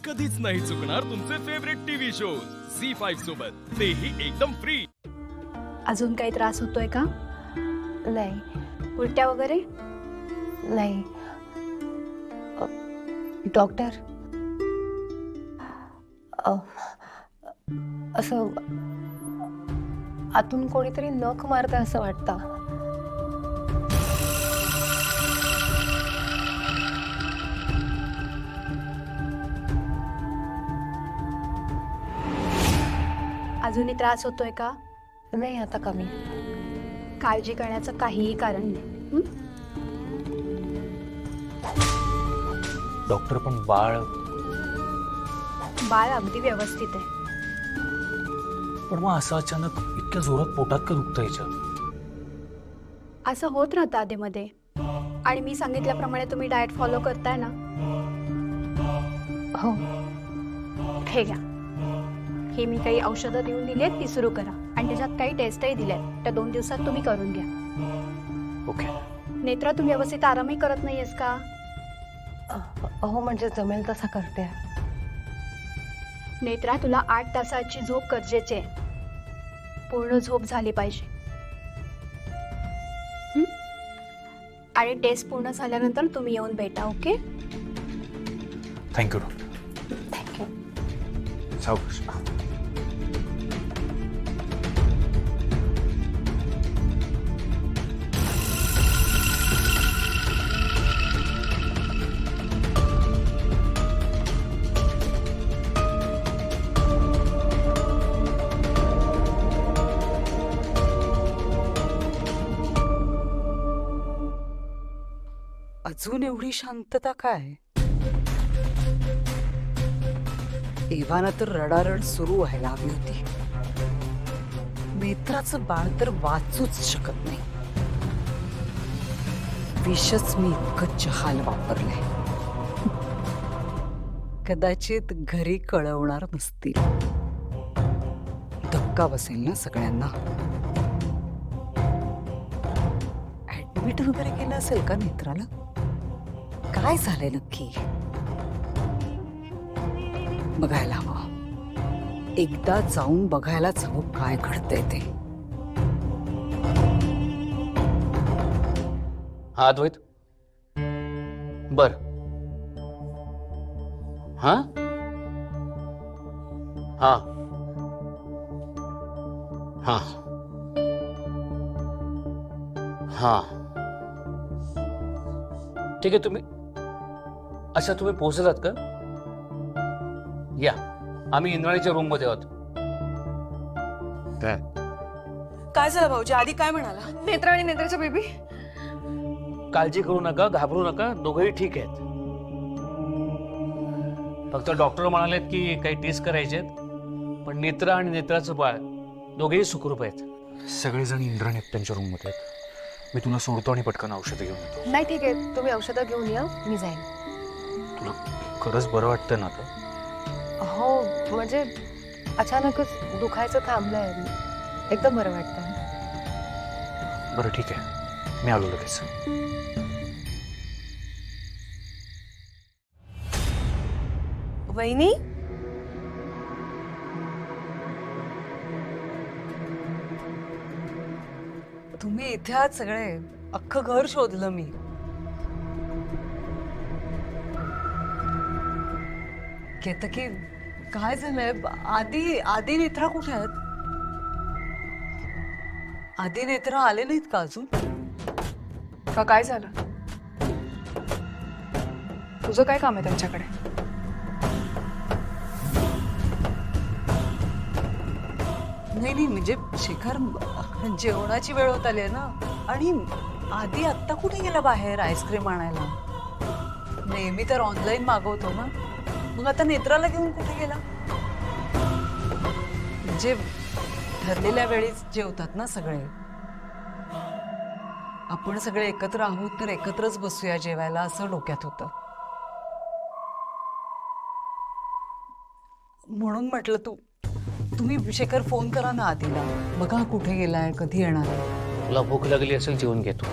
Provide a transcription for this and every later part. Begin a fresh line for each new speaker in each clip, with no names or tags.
कधीच नाही चुकणार तुमचे फेवरेट टीव्ही शोज झी5 सोबत, तेही एकदम फ्री।
अजून काही त्रास होतोय का?
नाही
उलट्या वगैरे?
नाही डॉक्टर असं आतून कोणीतरी नख मारतं असं वाटतं।
अजूनही त्रास होतोय का?
नाही आता कमी।
काळजी करण्याचं काहीही कारण नाही। हं?
डॉक्टर पण बाळ
अगदी व्यवस्थित आहे।
पण मग असं अचानक इतक्या जोरात पोटात का दुखतं याच्या?
असं होत राहतं आधीमध्ये, आणि मी सांगितल्याप्रमाणे तुम्ही डाएट फॉलो करताय ना?
हो
हे घ्या, ही मी काही औषधं देऊन दिली आहेत, ती सुरू करा, आणि त्याच्यात काही टेस्टही दिल्यात, त्या 2 दिवसात तुम्ही करून घ्या।
ओके।
नेत्रा, तू व्यवस्थित आरामही करत नाहीयेस का?
हो म्हणजे जमेल तसा करते।
नेत्रा, तुला 8 तासाची झोप गरजेची आहे। पूर्ण झोप झाली पाहिजे। हं? आणि टेस्ट पूर्ण झाल्यानंतर तुम्ही येऊन भेटा, ओके?
Thank you doctor.
थँक्यू।
सावकाश।
अजून एवढी शांतता काय? एव्हाना तर रडारड सुरू व्हायला हवी होती। नेत्राचं बाळ तर वाचूच शकत नाही। विषच मी इतकं जहाल वापरलंय। कदाचित घरी कळवणार नसतील, धक्का बसेल ना सगळ्यांना। ऍडमिट वगैरे केलं असेल का नेत्राला? काय झालंय नक्की? बघायला हवं, एकदा जाऊन बघायलाच हवं काय घडतंय ते।
हा अद्वैत, बर हा हा हा हा ठीक आहे। तुम्ही पोहोचलात का? या, आम्ही इंद्राणीच्या रूम मध्ये आहोत।
काय झालं भाऊजी? आधी काय म्हणाला? नेत्रा आणि नेत्राचा बेबी?
काळजी करू नका, घाबरू नका, दोघंही ठीक आहेत। फक्त डॉक्टर म्हणालेत की काही टेस्ट करायचे आहेत, पण नेत्रा आणि नेत्राचं बाळ दोघेही सुखरूप आहेत। सगळेजण इंद्राणी त्यांच्या रूम मध्ये आहेत। मी तुला सोडतो आणि पटकन औषधं घेऊन येतो।
नाही ठीक आहे, तुम्ही औषधं घेऊन या, मी जाईन।
तुला खरंच बरं वाटतं ना आता?
हो म्हणजे अचानकच दुखायचं थांबलंय, एकदम बरं वाटतं।
बरं ठीक आहे, मी आलो लगेच।
वहिनी,
तुम्ही इथे आहात सगळे? अख्खं घर शोधलं मी। केतकी, काय झालंय? आधी नेत्रा कुठे आहेत? आधी नेत्रा आले नाहीत का अजून?
का काय झालं? तुझं काय काम आहे त्यांच्याकडे?
नाही म्हणजे शेखर, जेवणाची वेळ होत आली आहे ना, आणि आधी आत्ता कुठे गेला बाहेर आईस्क्रीम आणायला? नेहमी तर ऑनलाईन मागवतो ना, मग आता नेत्राला घेऊन कुठे गेला? म्हणजे ठरलेल्या वेळीच जेवतात ना सगळे। आपण सगळे एकत्र आहोत तर एकत्रच बसूया जेवायला, असं डोक्यात होतं। म्हणून म्हटलं तुम्ही शेखर फोन करा ना आधीला, बघा कुठे गेलाय, कधी येणार आहे।
तुला भूक लागली असेल, जेवून घेतो।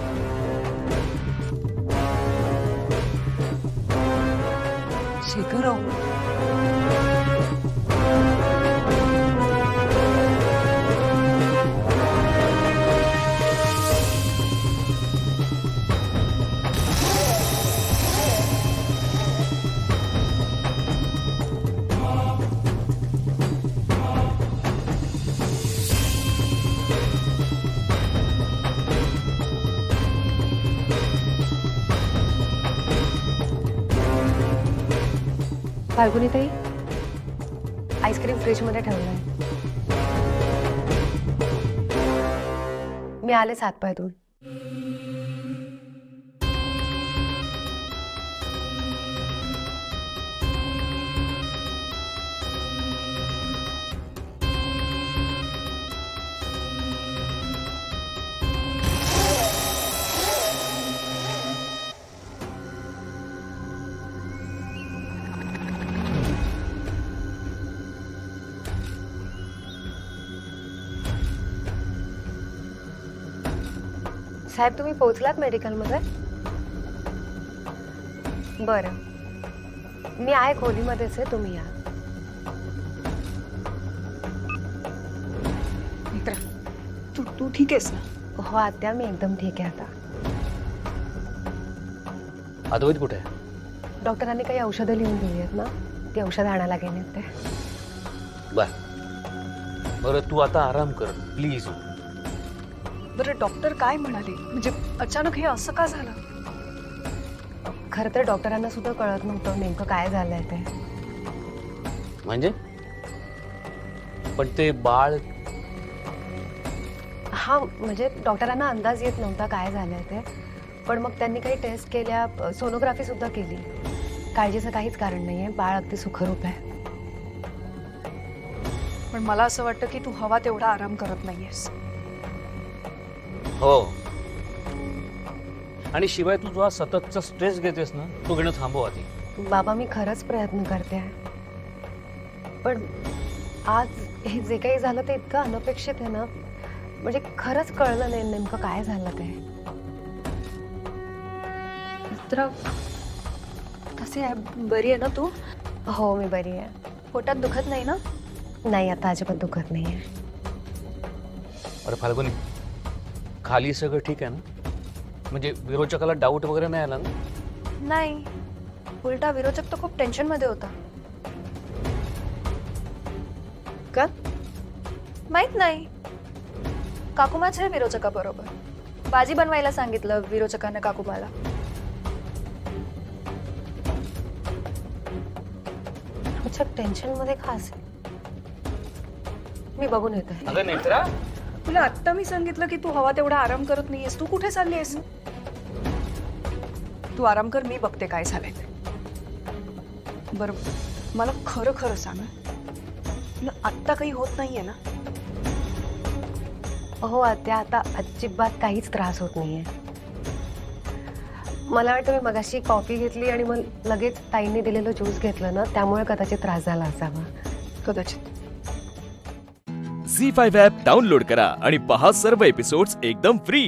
शेखर
फाल्गुनीताई, आईस्क्रीम फ्रीजमध्ये ठेवलंय. मी आले सातपाय दूर. साहेब, तुम्ही पोहोचलात मेडिकलमध्ये? बरं, मी आहे खोलीमध्येच आहे, तुम्ही या.
नेत्रा, तू ठीक आहेस ना?
हो आत्या, मी एकदम ठीक आहे आता.
अद्वैत कुठे आहे?
डॉक्टरांनी काही औषधं लिहून दिली आहेत ना, ती औषधं आणायला गेलेत ते.
बरं, तू आता आराम कर प्लीज.
बरं, डॉक्टर काय म्हणाले? म्हणजे अचानक हे असं का झालं?
खरं तर डॉक्टरांना सुद्धा कळत नव्हतं नेमकं काय झालंय ते.
म्हणजे पण ते बाळ
हा, म्हणजे डॉक्टरांना अंदाज येत नव्हता काय झालंय ते. पण मग त्यांनी काही टेस्ट केल्या, सोनोग्राफी सुद्धा केली. काळजीचं काहीच कारण नाहीये, बाळ अगदी सुखरूप आहे.
पण मला असं वाटतं की तू हवा तेवढा आराम करत नाहीयेस.
हो, आणि शिवाय तू जो सततचा स्ट्रेस घेतेस ना, तो घेणं थांबव आधी.
बाबा, मी खरंच प्रयत्न करते आहे. पण आज हे जे काही झालं ते इतकं अनपेक्षित आहे ना, म्हणजे खरंच कळलं नाही नेमकं काय झालं ते.
नेत्रा, कसे आहे? बरी आहे ना तू?
हो, मी बरी आहे.
पोटात दुखत नाही ना?
नाही, आता अजिबात दुखत नाही आहे.
अरे फाल्गुनी, खाली सगळं ठीक आहे ना? म्हणजे विरोचकाला डाऊट वगैरे नाही आला ना?
नाही, उलटा विरोचक तर खूप टेन्शन मध्ये होता.
का?
माहित नाही, काकुमाच आहे विरोचकाबरोबर. बाजी बनवायला सांगितलं विरोचकाने काकुमाला.
टेन्शन मध्ये का असेल? मी बघून येते.
अगं नेत्रा,
तुला आत्ता मी सांगितलं की तू हवा तेवढा आराम करत नाहीयेस. तू कुठे चालली आहेस? तू आराम कर, मी बघते काय झालंय ते. बरं, मला खरं खरं सांग, तुला आत्ता काही होत नाहीये ना?
हो आत्या, आता अजिबात काहीच त्रास होत नाहीये. मला वाटतं मी मगाशी कॉफी घेतली आणि मग लगेच ताईंनी दिलेलं ज्यूस घेतलं ना, त्यामुळे कदाचित त्रास झाला असावा.
कदाचित.
झी5 ॲप डाउनलोड करा आणि पहा सर्व एपिसोड्स एकदम फ्री.